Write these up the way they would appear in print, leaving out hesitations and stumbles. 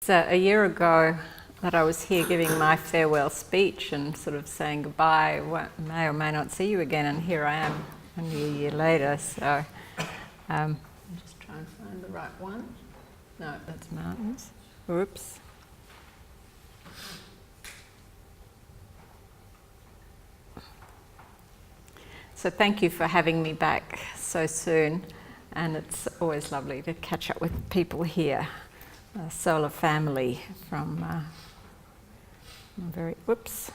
So a year ago that I was here giving my farewell speech and sort of saying goodbye, may or may not see you again, and here I am only a year later. So I'm just trying to find the right one. No, that's mountains. Oops. So thank you for having me back so soon, and it's always lovely to catch up with people here. A solar family from whoops.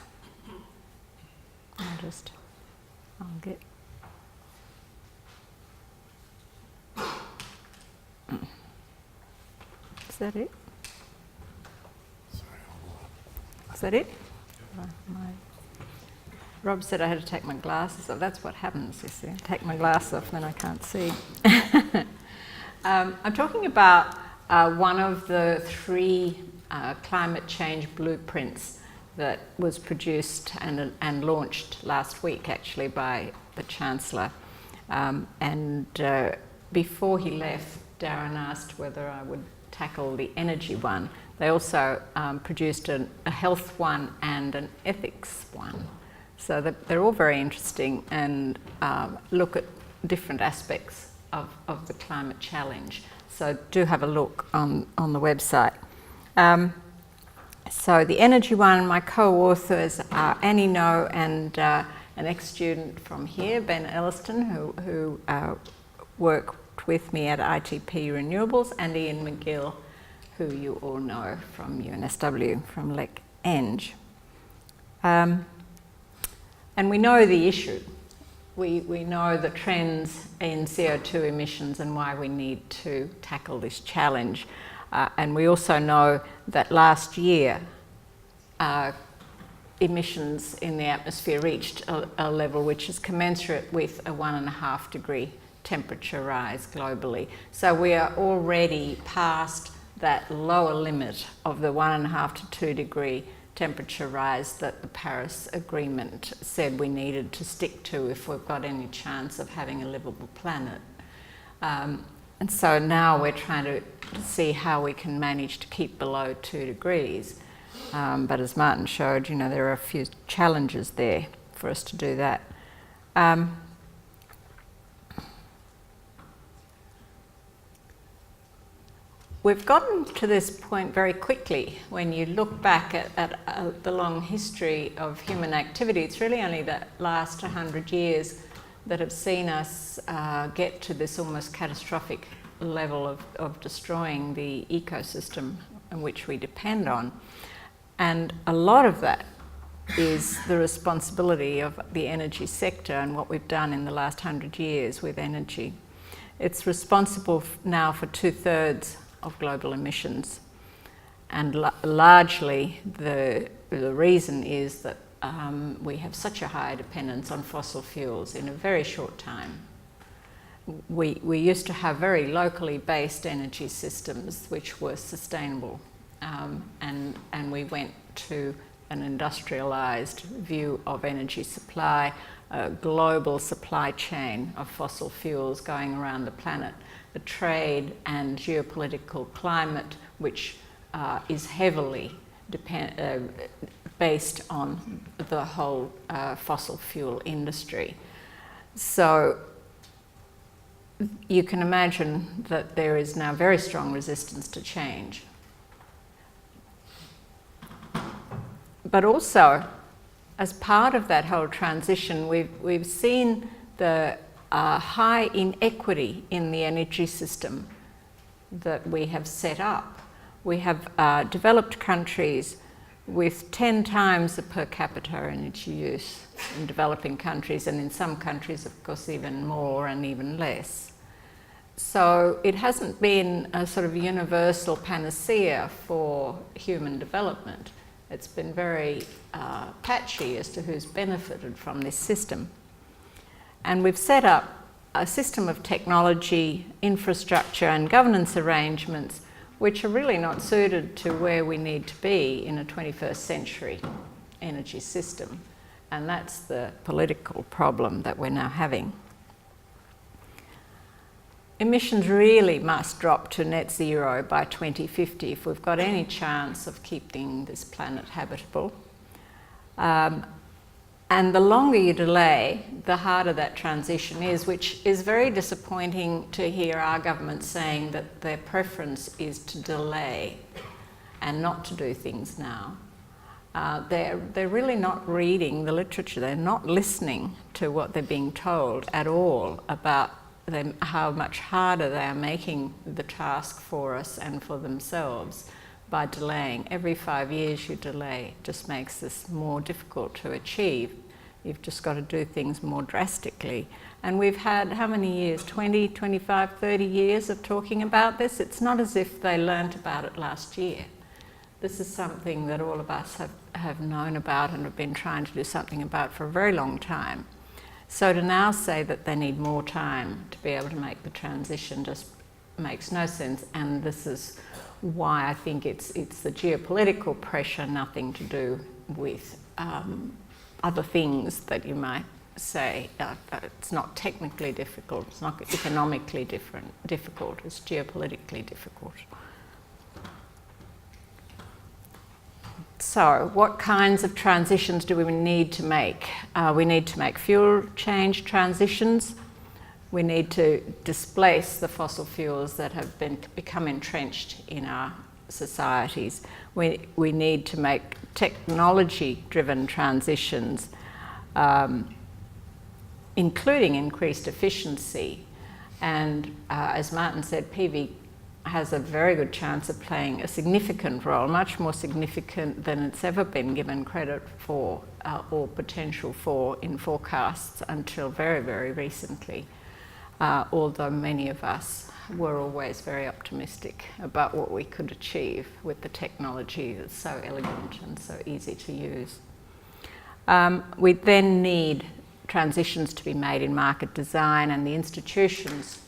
I'll get. Is that it? Is that it? Rob said I had to take my glasses off. That's what happens, you see. I take my glasses off, then I can't see. I'm talking about one of the 3 climate change blueprints that was produced and launched last week, actually, by the Chancellor. Before he left, Darren asked whether I would tackle the energy one. They also produced a health one and an ethics one. So they're all very interesting and look at different aspects of the climate challenge. So do have a look on the website. So the energy one, my co-authors are Annie No and an ex-student from here, Ben Elliston, who worked with me at ITP Renewables, and Ian McGill, who you all know from UNSW, from Lek Eng. And we know the issue. We know the trends in CO2 emissions and why we need to tackle this challenge. And we also know that last year emissions in the atmosphere reached a level which is commensurate with a 1.5 degree temperature rise globally. So we are already past that lower limit of the 1.5 to 2 degree temperature rise that the Paris Agreement said we needed to stick to if we've got any chance of having a livable planet. And so now we're trying to see how we can manage to keep below 2 degrees. But as Martin showed, you know, there are a few challenges there for us to do that. We've gotten to this point very quickly. When you look back at the long history of human activity, it's really only the last 100 years that have seen us get to this almost catastrophic level of destroying the ecosystem in which we depend on. And a lot of that is the responsibility of the energy sector and what we've done in the last 100 years with energy. It's responsible now for 2/3 of global emissions, and largely the reason is that we have such a high dependence on fossil fuels in a very short time. We used to have very locally based energy systems which were sustainable, and we went to an industrialized view of energy supply, a global supply chain of fossil fuels going around the planet. The trade and geopolitical climate, which is heavily based on the whole fossil fuel industry. So you can imagine that there is now very strong resistance to change. But also, as part of that whole transition, we've seen the high inequity in the energy system that we have set up. We have developed countries with 10 times the per capita energy use in developing countries, and in some countries, of course, even more and even less. So it hasn't been a sort of universal panacea for human development. It's been very patchy as to who's benefited from this system. And we've set up a system of technology, infrastructure and governance arrangements which are really not suited to where we need to be in a 21st century energy system. And that's the political problem that we're now having. emissions really must drop to net zero by 2050 if we've got any chance of keeping this planet habitable. And the longer you delay, the harder that transition is, which is very disappointing to hear our government saying that their preference is to delay and not to do things now. They're really not reading the literature. They're not listening to what they're being told at all about how much harder they are making the task for us and for themselves by delaying. Every 5 years you delay just makes this more difficult to achieve. You've just got to do things more drastically. And we've had how many years? 20, 25, 30 years of talking about this. It's not as if they learnt about it last year. This is something that all of us have known about and have been trying to do something about for a very long time. So to now say that they need more time to be able to make the transition just makes no sense. And this is why I think it's the geopolitical pressure, nothing to do with other things that you might say. It's not technically difficult, it's not economically difficult, it's geopolitically difficult. So, what kinds of transitions do we need to make? We need to make fuel change transitions. We need to displace the fossil fuels that have become entrenched in our societies. We need to make technology-driven transitions, including increased efficiency. And as Martin said, PV has a very good chance of playing a significant role, much more significant than it's ever been given credit for or potential for in forecasts until very, very recently. Although many of us were always very optimistic about what we could achieve with the technology that's so elegant and so easy to use. We then need transitions to be made in market design and the institutions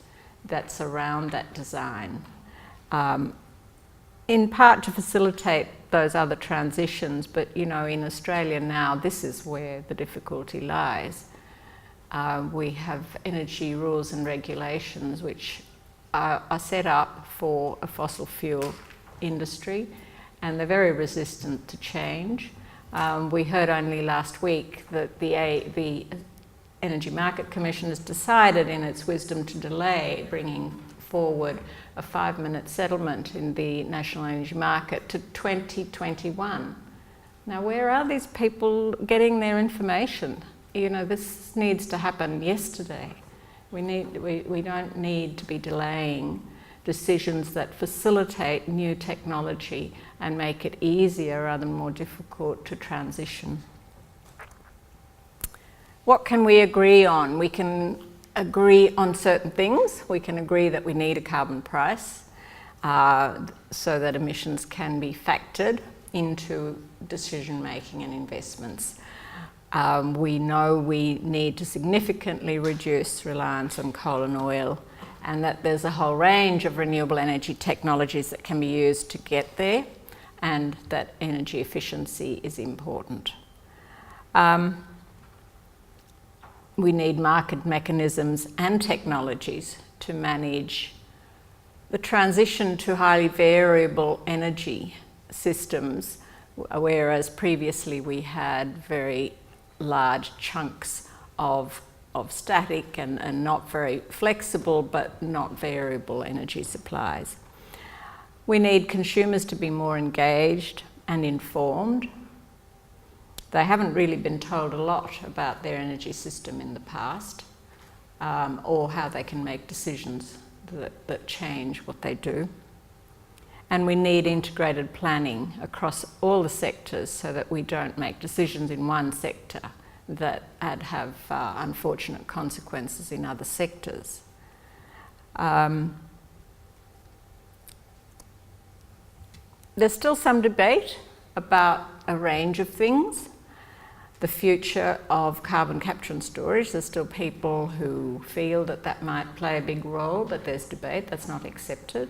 that surround that design. In part to facilitate those other transitions, but you know, in Australia now, this is where the difficulty lies. We have energy rules and regulations which are set up for a fossil fuel industry, and they're very resistant to change. We heard only last week that the Energy Market Commission has decided in its wisdom to delay bringing forward a 5-minute settlement in the national energy market to 2021. Now, where are these people getting their information? You know, this needs to happen yesterday. We don't need to be delaying decisions that facilitate new technology and make it easier rather than more difficult to transition. What can we agree on? We can agree on certain things. We can agree that we need a carbon price so that emissions can be factored into decision making and investments. We know we need to significantly reduce reliance on coal and oil, and that there's a whole range of renewable energy technologies that can be used to get there, and that energy efficiency is important. We need market mechanisms and technologies to manage the transition to highly variable energy systems, whereas previously we had very large chunks of static and not very flexible but not variable energy supplies. We need consumers to be more engaged and informed. They haven't really been told a lot about their energy system in the past, or how they can make decisions that change what they do. And we need integrated planning across all the sectors so that we don't make decisions in one sector that have unfortunate consequences in other sectors. There's still some debate about a range of things. The future of carbon capture and storage, there's still people who feel that that might play a big role, but there's debate, that's not accepted.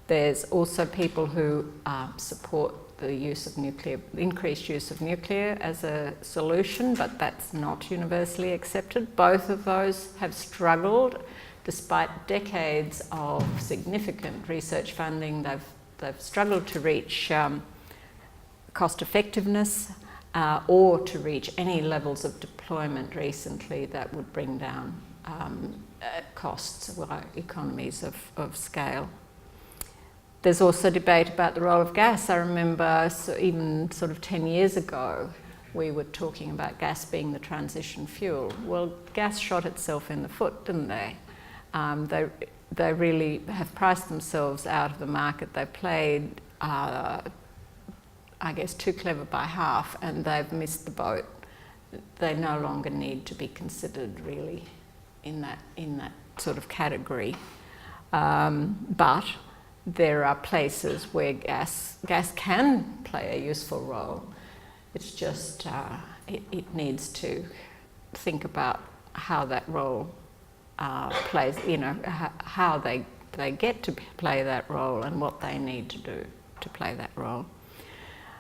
There's also people who support the use of nuclear, increased use of nuclear as a solution, but that's not universally accepted. Both of those have struggled despite decades of significant research funding, they've struggled to reach cost effectiveness or to reach any levels of deployment recently that would bring down costs or economies of scale. There's also debate about the role of gas. I remember even sort of 10 years ago, we were talking about gas being the transition fuel. Well, gas shot itself in the foot, didn't they? They really have priced themselves out of the market. They played, I guess, too clever by half, and they've missed the boat. They no longer need to be considered really in that sort of category. But there are places where gas can play a useful role. It's just it needs to think about how that role plays, how they get to play that role and what they need to do to play that role.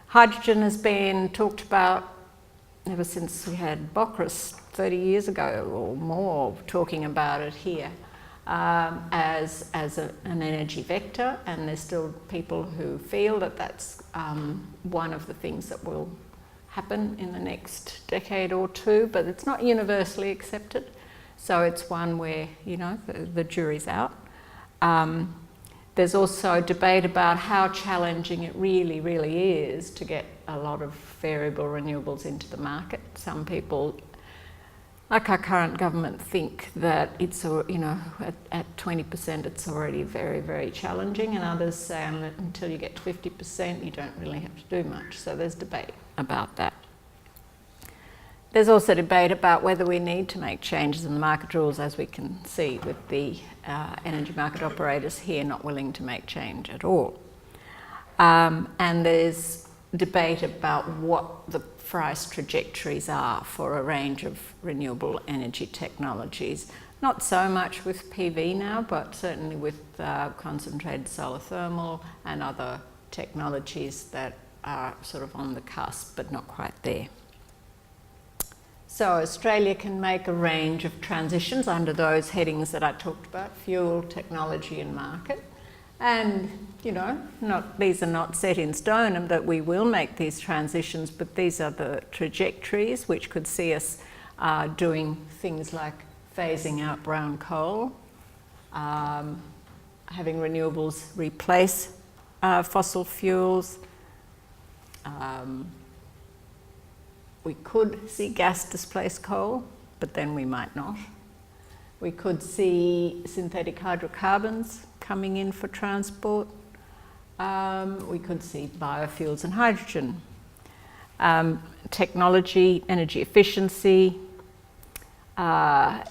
Hydrogen has been talked about ever since we had BIOGRAPHY 30 years ago or more, talking about it here. As an energy vector, and there's still people who feel that that's one of the things that will happen in the next decade or two, but it's not universally accepted. So it's one where, the jury's out. There's also debate about how challenging it really, really is to get a lot of variable renewables into the market. Some people, like our current government, think that it's, at 20% it's already very, very challenging, and others say until you get to 50% you don't really have to do much. So there's debate about that. There's also debate about whether we need to make changes in the market rules, as we can see with the energy market operators here not willing to make change at all. And there's debate about what the price trajectories are for a range of renewable energy technologies. Not so much with PV now, but certainly with concentrated solar thermal and other technologies that are sort of on the cusp but not quite there. So Australia can make a range of transitions under those headings that I talked about: fuel, technology and market. And, these are not set in stone and that we will make these transitions, but these are the trajectories which could see us doing things like phasing out brown coal, having renewables replace fossil fuels. We could see gas displace coal, but then we might not. We could see synthetic hydrocarbons coming in for transport. We could see biofuels and hydrogen. Technology, energy efficiency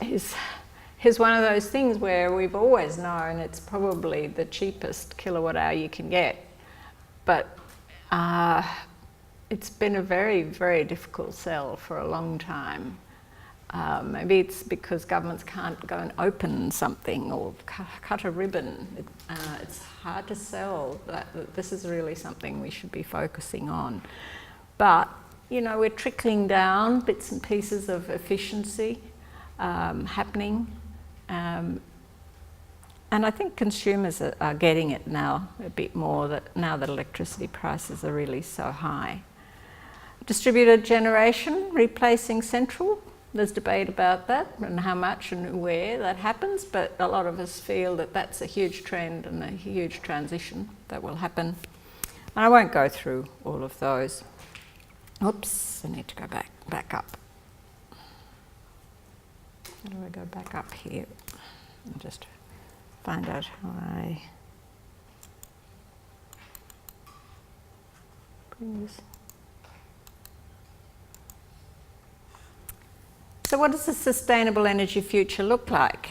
is one of those things where we've always known it's probably the cheapest kilowatt hour you can get, but it's been a very, very difficult sell for a long time. Maybe it's because governments can't go and open something or cut a ribbon. It's hard to sell that this is really something we should be focusing on. But, we're trickling down bits and pieces of efficiency happening. And I think consumers are getting it now a bit more, now that electricity prices are really so high. Distributed generation replacing central. There's debate about that and how much and where that happens, but a lot of us feel that that's a huge trend and a huge transition that will happen. And I won't go through all of those. Oops, I need to go back up. How do I go back up here? I'll just find out how I bring this. So what does the sustainable energy future look like?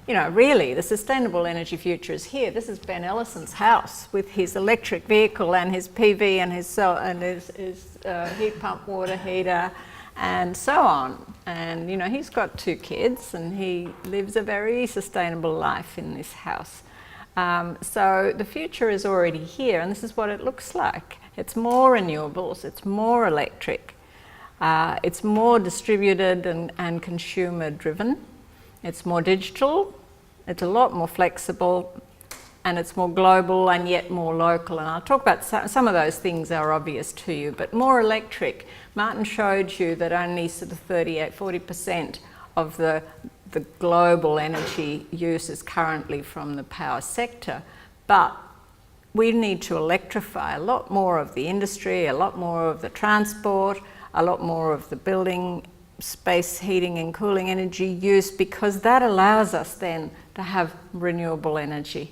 Really, the sustainable energy future is here. This is Ben Ellison's house with his electric vehicle and his PV and his heat pump water heater and so on. And, he's got 2 kids and he lives a very sustainable life in this house. So the future is already here, and this is what it looks like. It's more renewables, it's more electric. It's more distributed and consumer driven. It's more digital, It's a lot more flexible, and it's more global and yet more local. And I'll talk about some of those things are obvious to you, but more electric. Martin showed you that only sort of 40% of the global energy use is currently from the power sector, but we need to electrify a lot more of the industry, a lot more of the transport, a lot more of the building space heating and cooling energy use, because that allows us then to have renewable energy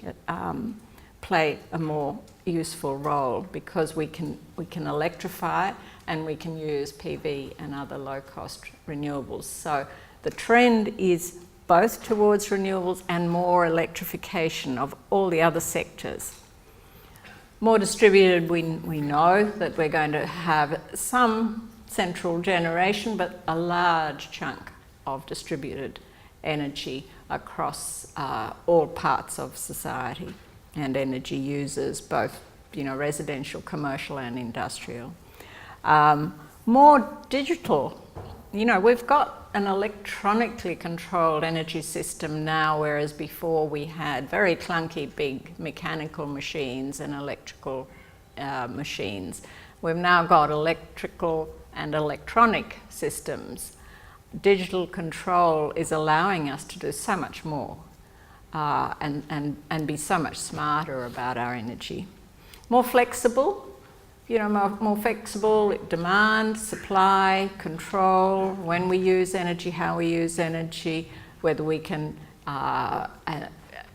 play a more useful role, because we can electrify and we can use PV and other low-cost renewables. So the trend is both towards renewables and more electrification of all the other sectors. More distributed, we know that we're going to have some central generation, but a large chunk of distributed energy across all parts of society and energy users, both residential, commercial and industrial. More digital. We've got an electronically controlled energy system now, whereas before we had very clunky big mechanical machines and electrical machines. We've now got electrical and electronic systems. Digital control is allowing us to do so much more and be so much smarter about our energy. More flexible, more flexible demand, supply, control, when we use energy, how we use energy, whether we can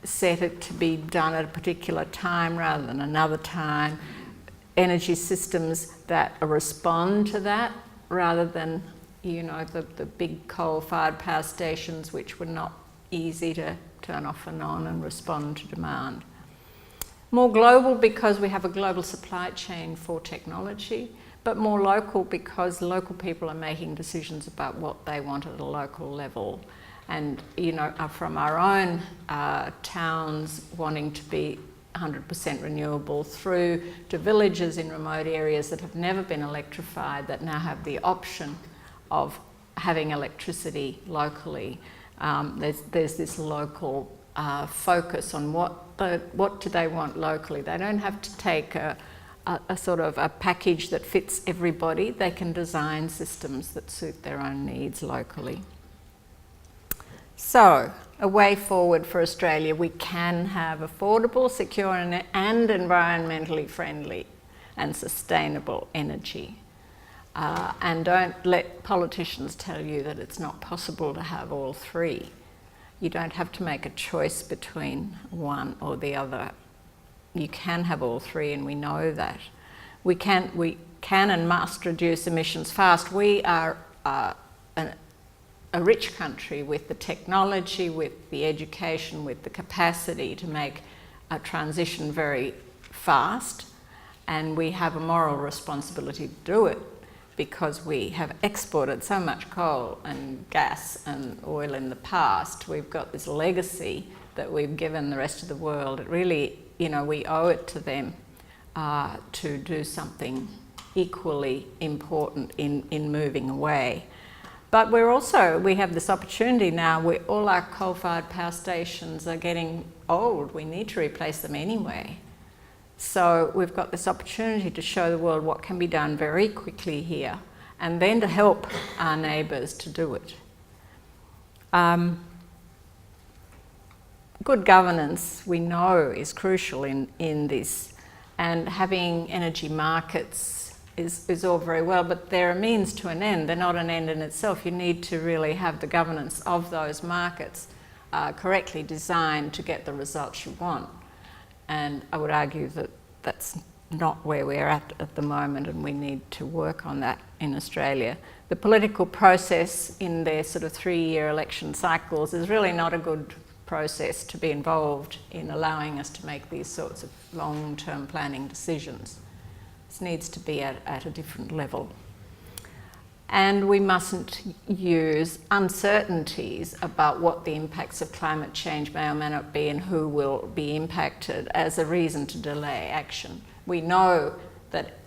set it to be done at a particular time rather than another time. Energy systems that respond to that rather than, the big coal-fired power stations, which were not easy to turn off and on and respond to demand. More global because we have a global supply chain for technology, but more local because local people are making decisions about what they want at a local level. And, from our own towns wanting to be 100% renewable through to villages in remote areas that have never been electrified that now have the option of having electricity locally. There's this local focus on what do they want locally. They don't have to take a sort of a package that fits everybody. They can design systems that suit their own needs locally. So, a way forward for Australia, we can have affordable, secure and environmentally friendly and sustainable energy. And don't let politicians tell you that it's not possible to have all three. You don't have to make a choice between one or the other. You can have all three, and we know that. We can and must reduce emissions fast. We are a rich country with the technology, with the education, with the capacity to make a transition very fast, and we have a moral responsibility to do it because we have exported so much coal and gas and oil in the past. We've got this legacy that we've given the rest of the world. It really, we owe it to them to do something equally important in moving away. But we have this opportunity now where all our coal-fired power stations are getting old. We need to replace them anyway. So we've got this opportunity to show the world what can be done very quickly here, and then to help our neighbours to do it. Good governance, we know, is crucial in this, and having energy markets is all very well, but they're a means to an end. They're not an end in itself. You need to really have the governance of those markets correctly designed to get the results you want. And I would argue that that's not where we're at the moment, and we need to work on that in Australia. The political process in their sort of 3-year election cycles is really not a good process to be involved in allowing us to make these sorts of long-term planning decisions. This needs to be at a different level. And we mustn't use uncertainties about what the impacts of climate change may or may not be and who will be impacted as a reason to delay action. We know that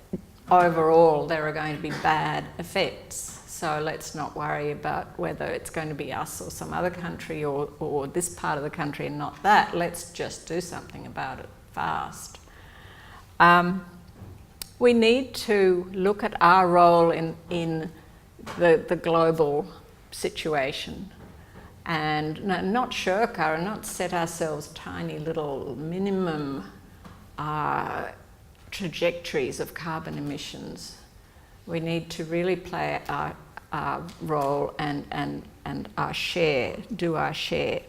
overall there are going to be bad effects. so let's not worry about whether it's going to be us or some other country or this part of the country and not that. Let's just do something about it fast. We need to look at our role in the global situation and not shirk or not set ourselves tiny little minimum trajectories of carbon emissions. We need to really play our role and our share, do our share.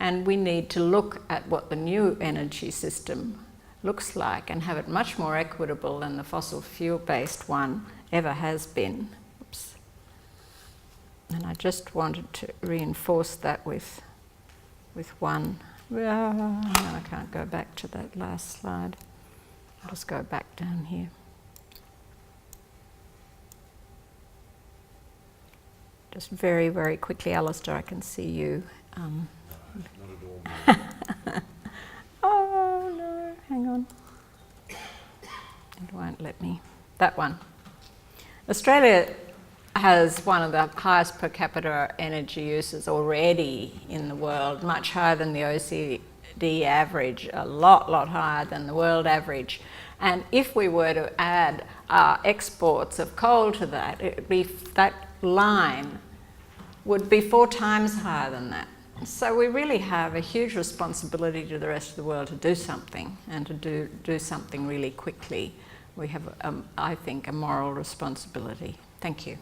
And we need to look at what the new energy system looks like and have it much more equitable than the fossil fuel-based one ever has been. Oops. And I just wanted to reinforce that with one. No, I can't go back to that last slide. I'll just go back down here. Just very, very quickly, Alistair, I can see you. Not at all. Oh no, hang on. It won't let me. That one. Australia has one of the highest per capita energy uses already in the world, much higher than the OECD average, a lot higher than the world average. And if we were to add our exports of coal to that, that line would be 4 times higher than that. So we really have a huge responsibility to the rest of the world to do something, and to do something really quickly. We have, I think, a moral responsibility. Thank you.